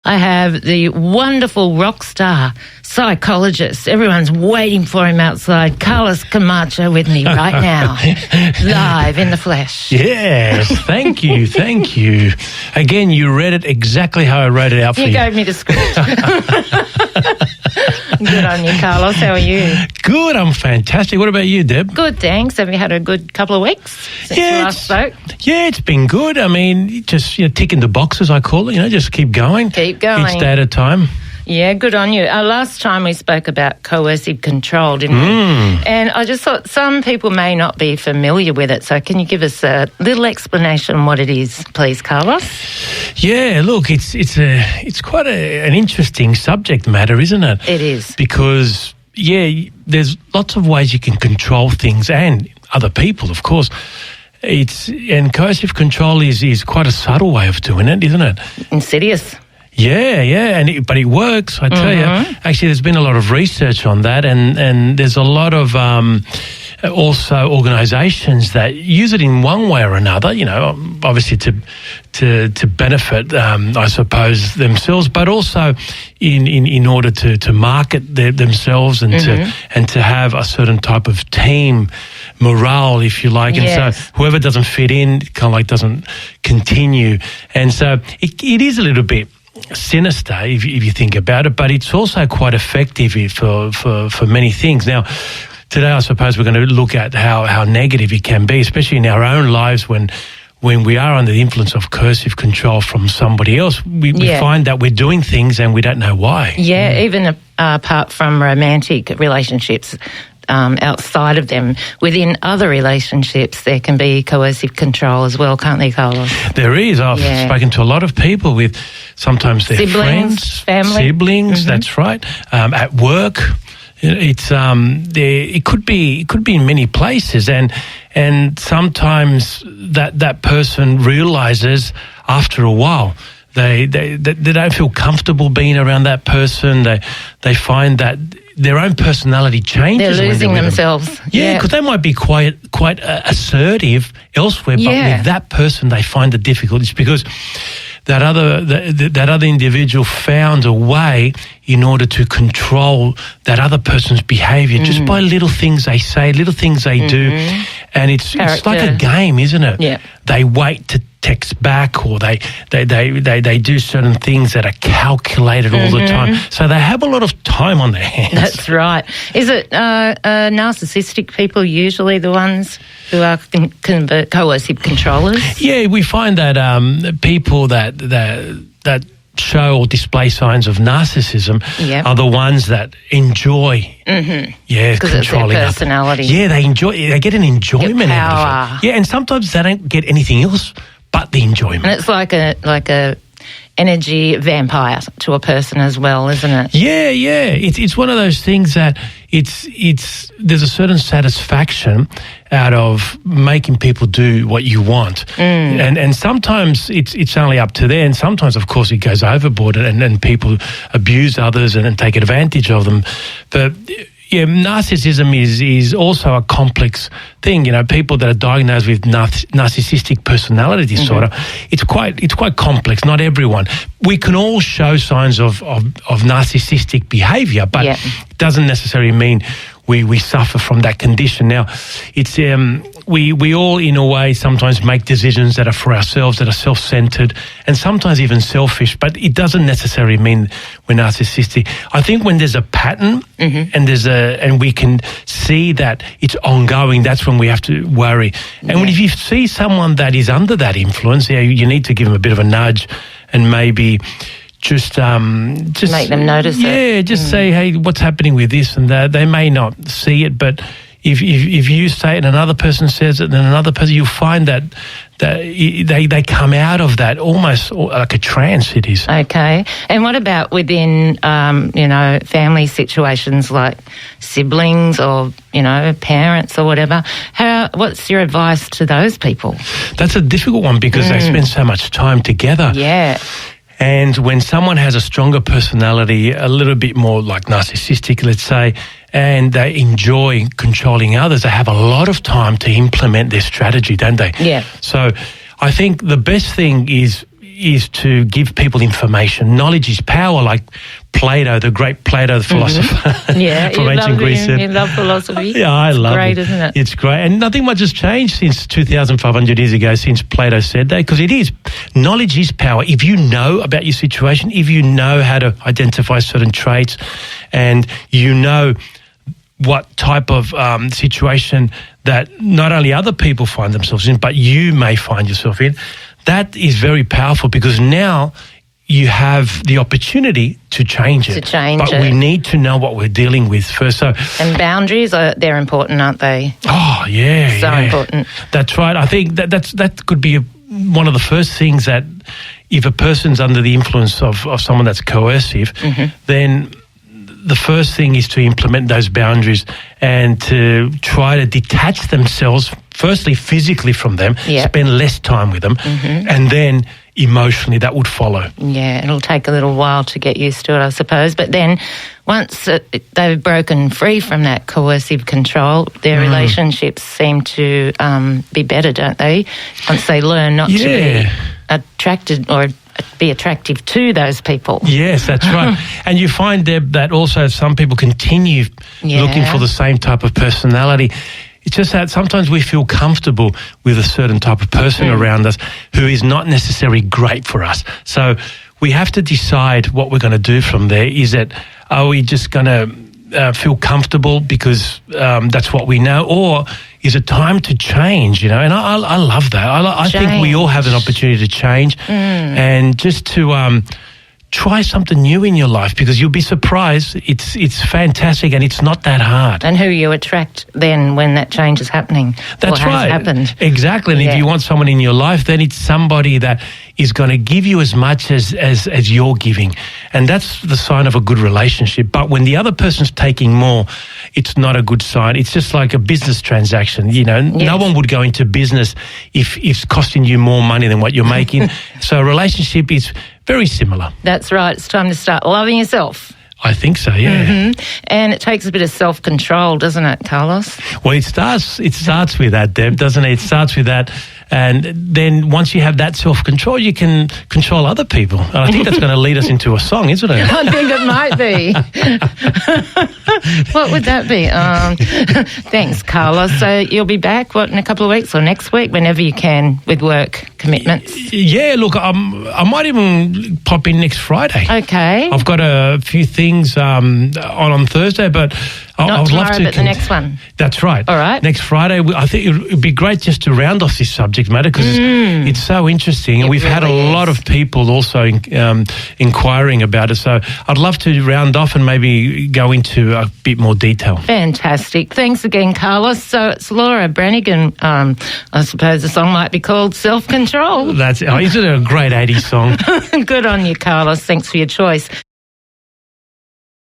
I have the wonderful rock star psychologist. Everyone's waiting for him outside. Carlos Camacho with me right now, live in the flesh. Yes, thank you, thank you. Again, you read it exactly how I wrote it out for you. You gave me the script. Good on you, Carlos. How are you? Good, I'm fantastic. What about you, Deb? Good, thanks. Have you had a good couple of weeks since we last spoke? Yeah, it's been good. I mean, just ticking the boxes, I call it. Just keep going. Keep going. Each day at a time. Yeah, good on you. Last time we spoke about coercive control, didn't we? And I just thought some people may not be familiar with it. So can you give us a little explanation on what it is, please, Carlos? Yeah, look, it's quite an interesting subject matter, isn't it? It is. Because, there's lots of ways you can control things and other people, of course. And coercive control is quite a subtle way of doing it, isn't it? Insidious. Yeah, but it works, I tell you. Actually, there's been a lot of research on that, and there's a lot of also organisations that use it in one way or another, obviously to benefit, I suppose, themselves, but also in order to market themselves and to have a certain type of team morale, if you like. And so whoever doesn't fit in kind of like doesn't continue. And so it is a little bit sinister if you think about it, but it's also quite effective for many things. Now, today I suppose we're going to look at how negative it can be, especially in our own lives when we are under the influence of coercive control from somebody else. We find that we're doing things and we don't know why. Yeah, even apart from romantic relationships, outside of them, within other relationships, there can be coercive control as well, can't there, Carlos? There is. I've spoken to a lot of people with sometimes their friends, family. Siblings. That's right. At work, it could be in many places, and sometimes that person realizes after a while. They don't feel comfortable being around that person. They find that their own personality changes. They're losing themselves. Yeah, because they might be quite assertive elsewhere, but with that person they find it difficult. It's because that other individual found a way in order to control that other person's behaviour just by little things they say, little things they do, and it's like a game, isn't it? Yeah. They wait to text back, or they do certain things that are calculated all the time. So they have a lot of time on their hands. That's right. Is it narcissistic people usually the ones who are coercive controllers? Yeah, we find that people that show or display signs of narcissism are the ones that enjoy, controlling their personality. They get an enjoyment out of it. Yeah, and sometimes they don't get anything else but the enjoyment. And it's like a energy vampire to a person as well, isn't it? Yeah. It's one of those things that there's a certain satisfaction out of making people do what you want, and sometimes it's only up to there, and sometimes of course it goes overboard, and people abuse others and take advantage of them. But yeah, narcissism is also a complex thing. People that are diagnosed with narcissistic personality disorder, it's quite complex. Not everyone. We can all show signs of narcissistic behaviour, but it doesn't necessarily mean we suffer from that condition. Now, it's we all, in a way, sometimes make decisions that are for ourselves, that are self-centered, and sometimes even selfish, but it doesn't necessarily mean we're narcissistic. I think when there's a pattern and we can see that it's ongoing, that's when we have to worry. And if you see someone that is under that influence, you need to give them a bit of a nudge and maybe just make them notice it. Yeah, just say, hey, what's happening with this and that? They may not see it, but if you say it and another person says it, then another person, you'll find that they come out of that almost like a trance. It is. Okay. And what about within family situations like siblings or parents or whatever? What's your advice to those people? That's a difficult one because they spend so much time together. Yeah. And when someone has a stronger personality, a little bit more like narcissistic, let's say, and they enjoy controlling others, they have a lot of time to implement their strategy, don't they? Yeah. So I think the best thing is is to give people information. Knowledge is power, like Plato, the great Plato, the philosopher Yeah, from ancient Greece. You love philosophy. Yeah, I love it. It's great, isn't it? It's great. And nothing much has changed since 2,500 years ago, since Plato said that, because it is. Knowledge is power. If you know about your situation, if you know how to identify certain traits, and you know what type of situation that not only other people find themselves in, but you may find yourself in, that is very powerful, because now you have the opportunity to change it. But we need to know what we're dealing with first. So, and boundaries, they're important, aren't they? Oh, yeah. So important. That's right. I think that could be one of the first things, that if a person's under the influence of someone that's coercive, then the first thing is to implement those boundaries and to try to detach themselves, firstly physically from them, spend less time with them, and then emotionally that would follow. Yeah, it'll take a little while to get used to it, I suppose. But then once they've broken free from that coercive control, their relationships seem to be better, don't they? Once they learn not to be attracted or be attractive to those people. Yes, that's right. And you find, Deb, that also some people continue looking for the same type of personality. It's just that sometimes we feel comfortable with a certain type of person around us who is not necessarily great for us. So we have to decide what we're going to do from there. Is it, are we just going to feel comfortable because that's what we know, or is it time to change, you know? And I love that. I think we all have an opportunity to change and just to try something new in your life, because you'll be surprised. It's fantastic, and it's not that hard. And who you attract then when that change is happening. That's right. Happened. Exactly. And if you want someone in your life, then it's somebody that is going to give you as much as you're giving. And that's the sign of a good relationship. But when the other person's taking more, it's not a good sign. It's just like a business transaction. You know, no one would go into business if it's costing you more money than what you're making. So a relationship is very similar. That's right. It's time to start loving yourself. I think so, yeah. And it takes a bit of self-control, doesn't it, Carlos? Well, it starts with that, Deb, doesn't it? It starts with that. And then once you have that self-control, you can control other people. And I think that's going to lead us into a song, isn't it? I think it might be. What would that be? Thanks, Carlos. So you'll be back, in a couple of weeks or next week, whenever you can, with work commitments? Yeah, look, I might even pop in next Friday. Okay. I've got a few things on Thursday, but I would love to. But the next one. That's right. All right. Next Friday, I think it would be great just to round off this subject matter, because it's so interesting, and we've had a lot of people also inquiring about it. So I'd love to round off and maybe go into a bit more detail. Fantastic. Thanks again, Carlos. So it's Laura Branigan. I suppose the song might be called Self-Control. Isn't it a great 80s song? Good on you, Carlos. Thanks for your choice.